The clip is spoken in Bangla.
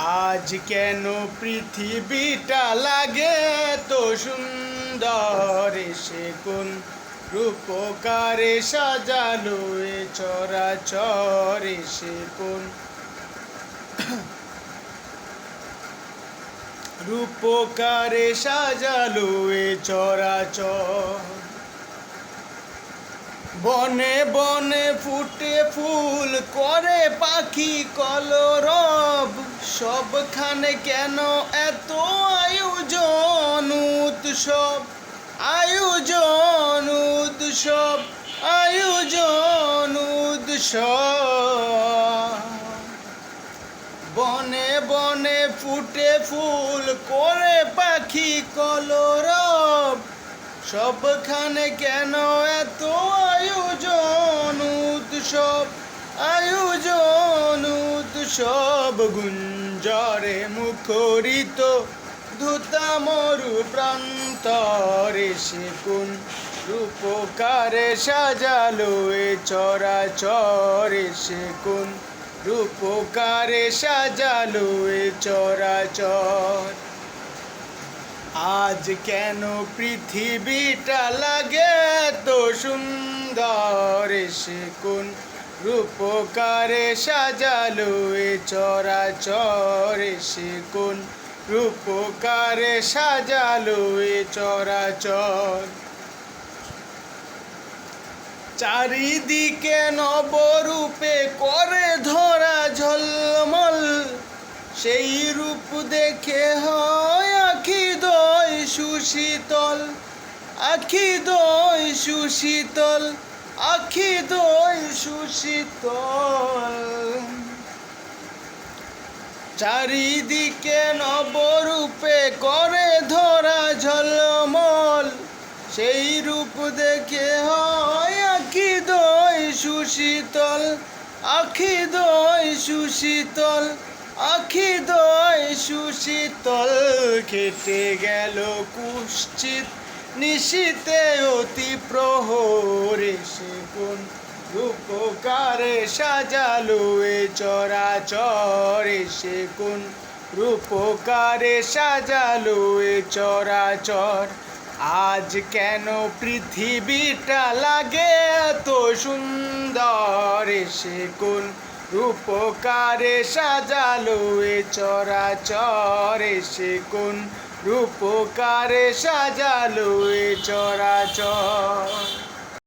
আজ কেন পৃথিবীটা লাগে তো সুন্দর, সে কোন রূপকারে সাজালো এ চরাচর, সে কোন রূপকারে সাজালো এ চরাচর। বনে বনে ফুটে ফুল, করে পাখি কলরব, সবখানে কেন এত আয়োজন উৎসব, আয়োজন উৎসব, আয়োজন উৎসব। বনে বনে ফুটে ফুল, করে পাখি কলরব, সবখানে কেন এত আয়োজন উৎসব, আয়োজন উৎসব। গুঞ্জরে মুখরিত ধুতা মরু প্রান্তরে, সে কোন রূপকারে সাজালো এ চরাচর, সে কোন রূপকারে সাজালো এ চরাচর। আজ কেন পৃথিবীটা লাগে তো সুন্দর, সে কোন রূপকারে সাজালো এ চরাচর, সে কোন রূপকারে সাজালো এ চরাচর। চারিদিকে নবরূপে করে ধরা ঝলমল, সেই রূপ দেখে হয় আখি দয় সুশীতল, আখি দয় সুশীতল, আখি দয় সুশীতল। চারিদিকে নবরূপে করে ধরা ঝলমল, সেই রূপ দেখে হয় আখি দয় সুশীতল, আখি দয় সুশীতল, আখি দয় সুশীতল। কেটে গেল কুশ্চিত নিশীতে অতি প্রহরে, সে কোন রূপকারে সাজালো এ চরাচর, সে কোন রূপকারে সাজালো এ চরাচর। আজ কেন পৃথিবীটা লাগে তো সুন্দর, সে কোন রূপকারে সাজালো এ চরাচর, সে কোন রূপকারে সাজালো এ চরাচর।